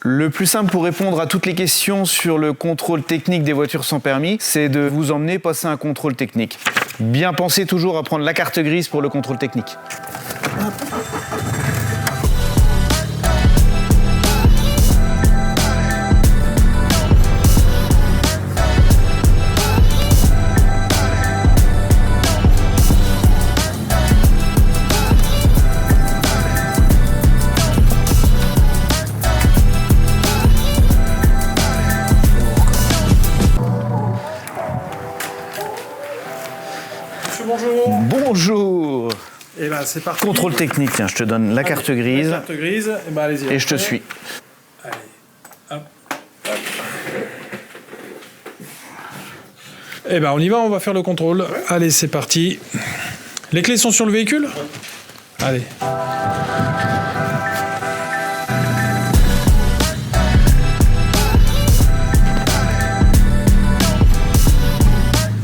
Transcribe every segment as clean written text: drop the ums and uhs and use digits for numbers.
Le plus simple pour répondre à toutes les questions sur le contrôle technique des voitures sans permis, c'est de vous emmener passer un contrôle technique. Bien penser toujours à prendre la carte grise pour le contrôle technique. Bonjour. Bonjour. Et ben c'est parti. Contrôle technique, tiens, je te donne la carte grise. La carte grise, et ben allez-y. Et je te suis. Allez, hop, hop. Et ben on y va, on va faire le contrôle. Allez, c'est parti. Les clés sont sur le véhicule ? Allez.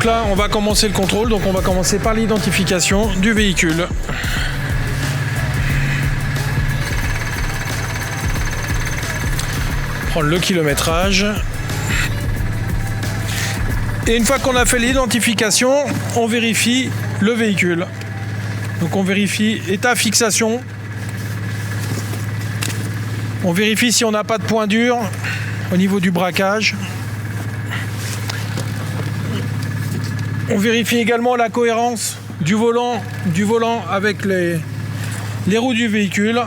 Là, on va commencer le contrôle, donc on va commencer par l'identification du véhicule. Prendre le kilométrage. Et une fois qu'on a fait l'identification, on vérifie le véhicule. Donc on vérifie état fixation. On vérifie si on n'a pas de point dur au niveau du braquage. On vérifie également la cohérence du volant avec les roues du véhicule.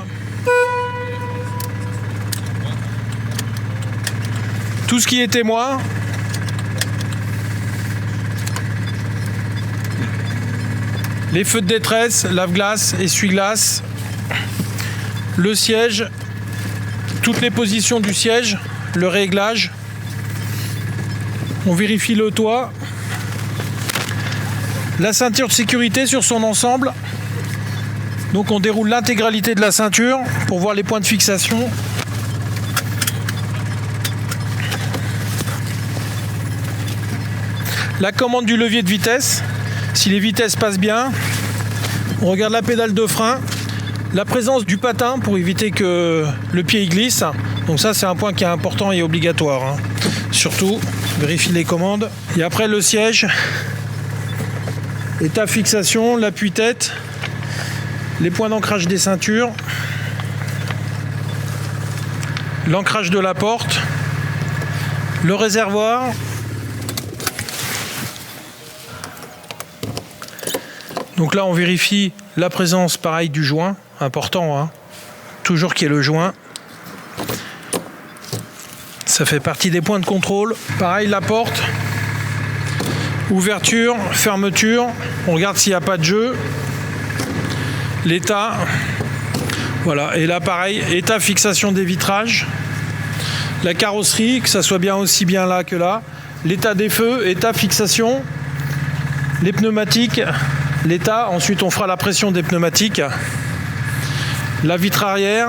Tout ce qui est témoin. Les feux de détresse, lave-glace, essuie-glace. Le siège. Toutes les positions du siège. Le réglage. On vérifie le toit. La ceinture de sécurité sur son ensemble. Donc on déroule l'intégralité de la ceinture pour voir les points de fixation. La commande du levier de vitesse. Si les vitesses passent bien. On regarde la pédale de frein. La présence du patin pour éviter que le pied y glisse. Donc ça c'est un point qui est important et obligatoire. Surtout, vérifier les commandes. Et après le siège. État fixation, l'appui-tête, les points d'ancrage des ceintures, l'ancrage de la porte, le réservoir, donc là on vérifie la présence pareil du joint, important, toujours qu'il y ait le joint. Ça fait partie des points de contrôle. Pareil la porte. Ouverture, fermeture, on regarde s'il n'y a pas de jeu. L'état, voilà, et là pareil, état fixation des vitrages. La carrosserie, que ça soit bien aussi bien là que là. L'état des feux, état fixation. Les pneumatiques, l'état, ensuite on fera la pression des pneumatiques. La vitre arrière,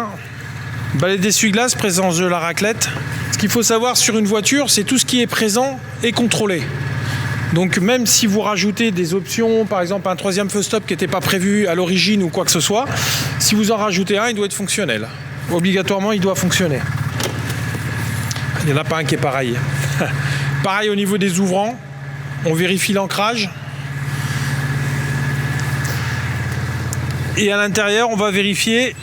balai d'essuie-glace, présence de la raclette. Ce qu'il faut savoir sur une voiture, c'est tout ce qui est présent et contrôlé. Donc même si vous rajoutez des options, par exemple un troisième feu stop qui n'était pas prévu à l'origine ou quoi que ce soit, si vous en rajoutez un, il doit être fonctionnel. Obligatoirement, il doit fonctionner. Il n'y en a pas un qui est pareil. Pareil au niveau des ouvrants, on vérifie l'ancrage. Et à l'intérieur, on va vérifier,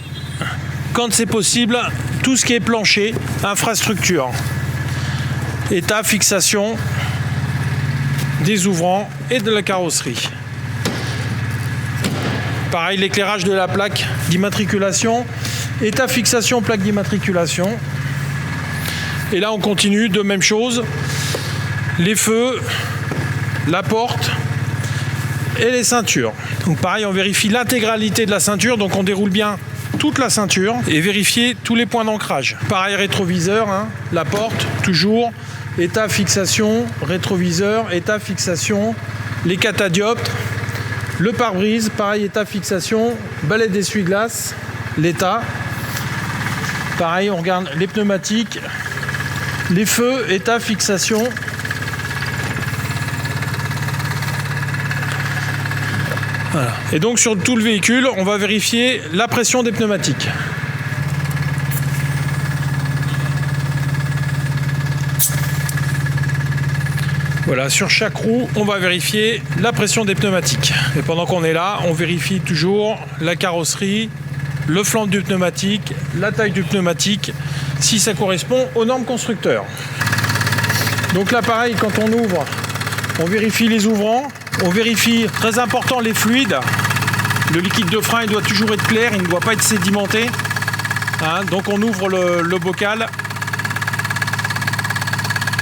quand c'est possible, tout ce qui est plancher, infrastructure. État, fixation des ouvrants et de la carrosserie. Pareil, l'éclairage de la plaque d'immatriculation, état fixation, plaque d'immatriculation. Et là, on continue de même chose. Les feux, la porte et les ceintures. Donc pareil, on vérifie l'intégralité de la ceinture, donc on déroule bien toute la ceinture et vérifier tous les points d'ancrage. Pareil, rétroviseur, la porte, toujours. État fixation, rétroviseur, état fixation, les catadioptres, le pare-brise, pareil, état fixation, balai d'essuie-glace, l'état. Pareil, on regarde les pneumatiques, les feux, état fixation. Voilà. Et donc sur tout le véhicule, on va vérifier la pression des pneumatiques. Voilà, sur chaque roue, on va vérifier la pression des pneumatiques. Et pendant qu'on est là, on vérifie toujours la carrosserie, le flanc du pneumatique, la taille du pneumatique, si ça correspond aux normes constructeurs. Donc là, pareil, quand on ouvre, on vérifie les ouvrants, on vérifie, très important, les fluides. Le liquide de frein, il doit toujours être clair, il ne doit pas être sédimenté. Hein, donc on ouvre le bocal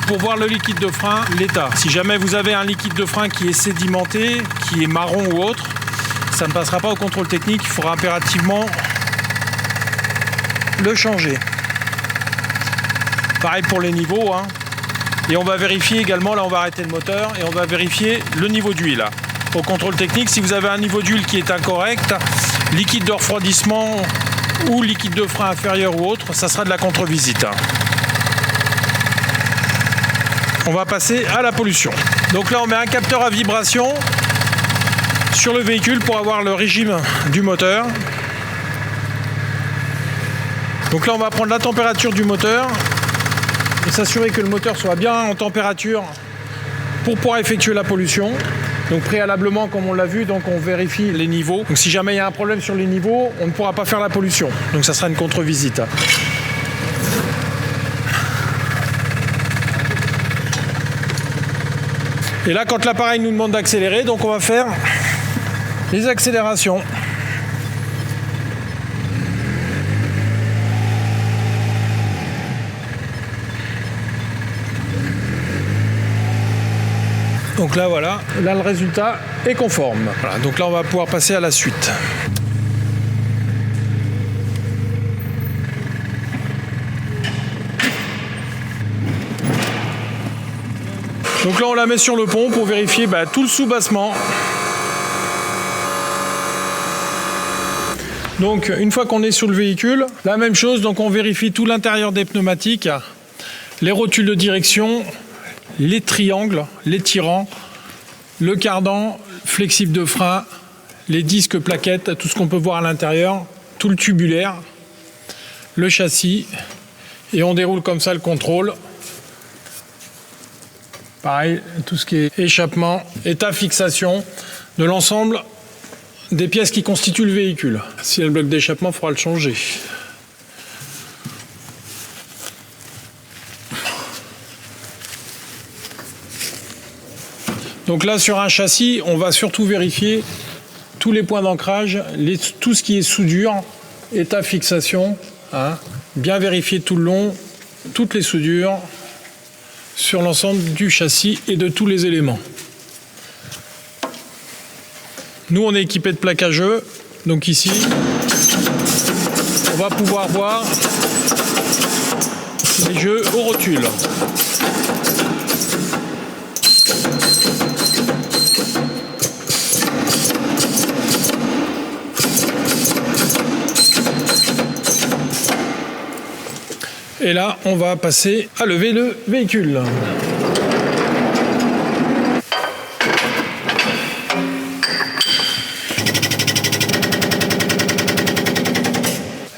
pour voir le liquide de frein, l'état. Si jamais vous avez un liquide de frein qui est sédimenté, qui est marron ou autre, ça ne passera pas au contrôle technique, il faudra impérativement le changer. Pareil pour les niveaux. Hein. Et on va vérifier également, là on va arrêter le moteur, et on va vérifier le niveau d'huile. Au contrôle technique, si vous avez un niveau d'huile qui est incorrect, liquide de refroidissement ou liquide de frein inférieur ou autre, ça sera de la contre-visite. On va passer à la pollution. Donc là, on met un capteur à vibration sur le véhicule pour avoir le régime du moteur. Donc là, on va prendre la température du moteur et s'assurer que le moteur soit bien en température pour pouvoir effectuer la pollution. Donc préalablement, comme on l'a vu, donc on vérifie les niveaux. Donc si jamais il y a un problème sur les niveaux, on ne pourra pas faire la pollution. Donc ça sera une contre-visite. Et là, quand l'appareil nous demande d'accélérer, donc on va faire les accélérations. Donc là, voilà, là le résultat est conforme. Voilà, donc là, on va pouvoir passer à la suite. Donc là, on la met sur le pont pour vérifier tout le soubassement. Donc, une fois qu'on est sur le véhicule, la même chose, donc on vérifie tout l'intérieur des pneumatiques, les rotules de direction, les triangles, les tirants, le cardan, flexible de frein, les disques plaquettes, tout ce qu'on peut voir à l'intérieur, tout le tubulaire, le châssis, et on déroule comme ça le contrôle. Pareil, tout ce qui est échappement, état fixation de l'ensemble des pièces qui constituent le véhicule. Si il y a le bloc d'échappement, il faudra le changer. Donc là, sur un châssis, on va surtout vérifier tous les points d'ancrage, tout ce qui est soudure, état fixation, hein, bien vérifier tout le long, toutes les soudures, sur l'ensemble du châssis et de tous les éléments. Nous, on est équipé de plaquageux, donc ici, on va pouvoir voir les jeux aux rotules. Et là, on va passer à lever le véhicule.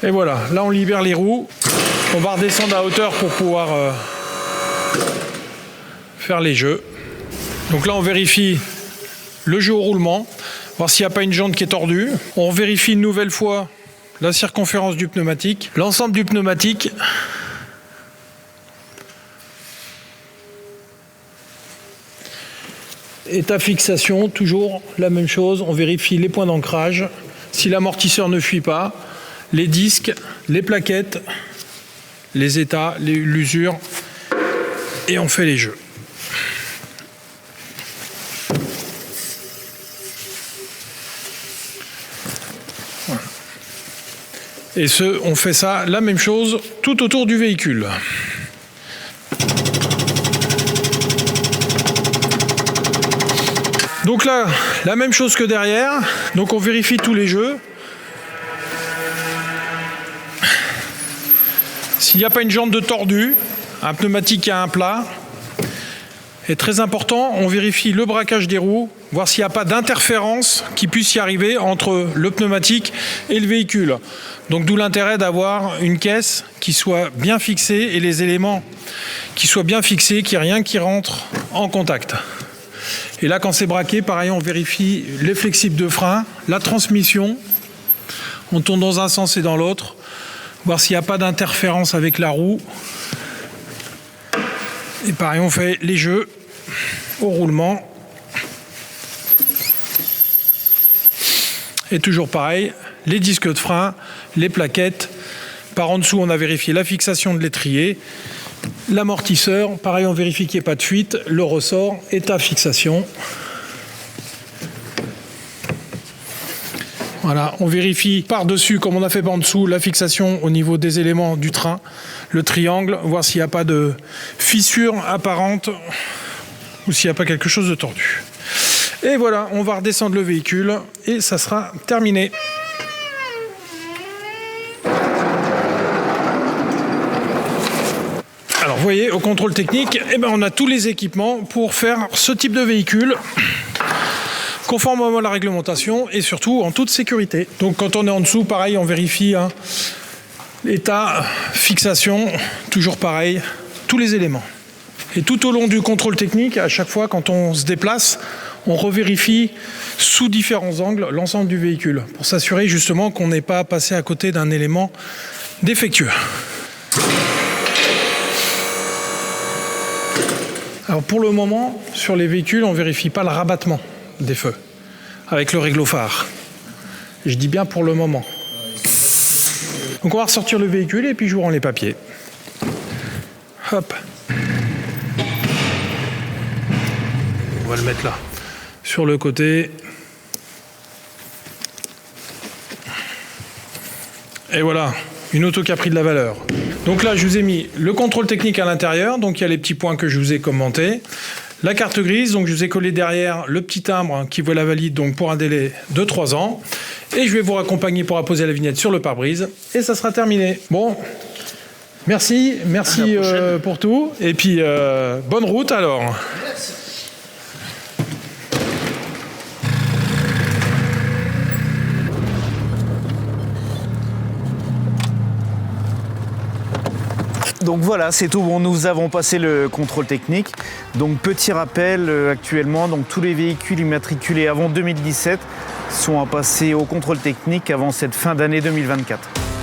Et voilà, là on libère les roues. On va redescendre à hauteur pour pouvoir faire les jeux. Donc là, on vérifie le jeu au roulement, voir s'il n'y a pas une jante qui est tordue. On vérifie une nouvelle fois la circonférence du pneumatique, l'ensemble du pneumatique. État fixation, toujours la même chose, on vérifie les points d'ancrage, si l'amortisseur ne fuit pas, les disques, les plaquettes, les états, l'usure, et on fait les jeux. Voilà. Et on fait ça, la même chose, tout autour du véhicule. Donc là, la même chose que derrière. Donc on vérifie tous les jeux. S'il n'y a pas une jante de tordu, un pneumatique qui a un plat. Et très important, on vérifie le braquage des roues, voir s'il n'y a pas d'interférence qui puisse y arriver entre le pneumatique et le véhicule. Donc d'où l'intérêt d'avoir une caisse qui soit bien fixée et les éléments qu'il soit bien fixé, qu'il n'y ait rien qui rentre en contact. Et là, quand c'est braqué, pareil, on vérifie les flexibles de frein, la transmission. On tourne dans un sens et dans l'autre, voir s'il n'y a pas d'interférence avec la roue. Et pareil, on fait les jeux au roulement. Et toujours pareil, les disques de frein, les plaquettes. Par en dessous, on a vérifié la fixation de l'étrier. L'amortisseur, pareil, on vérifie qu'il n'y ait pas de fuite. Le ressort, état fixation. Voilà, on vérifie par-dessus, comme on a fait par en dessous, la fixation au niveau des éléments du train. Le triangle, voir s'il n'y a pas de fissure apparente ou s'il n'y a pas quelque chose de tordu. Et voilà, on va redescendre le véhicule et ça sera terminé. Alors, vous voyez, au contrôle technique, eh ben, on a tous les équipements pour faire ce type de véhicule, conformément à la réglementation et surtout en toute sécurité. Donc, quand on est en dessous, pareil, on vérifie l'état, fixation, toujours pareil, tous les éléments. Et tout au long du contrôle technique, à chaque fois, quand on se déplace, on revérifie sous différents angles l'ensemble du véhicule pour s'assurer justement qu'on n'ait pas passé à côté d'un élément défectueux. Alors pour le moment, sur les véhicules, on ne vérifie pas le rabattement des feux avec le réglophare. Je dis bien pour le moment. Donc on va ressortir le véhicule et puis je vous rends les papiers. Hop. On va le mettre là. Sur le côté. Et voilà, une auto qui a pris de la valeur. Donc là, je vous ai mis le contrôle technique à l'intérieur. Donc il y a les petits points que je vous ai commentés. La carte grise, donc je vous ai collé derrière le petit timbre qui vaut la valide donc pour un délai de 3 ans. Et je vais vous raccompagner pour apposer la vignette sur le pare-brise. Et ça sera terminé. Bon, merci pour tout. Et puis, bonne route alors. Merci. Donc voilà, c'est tout bon, nous avons passé le contrôle technique. Donc petit rappel, actuellement, donc tous les véhicules immatriculés avant 2017 sont à passer au contrôle technique avant cette fin d'année 2024.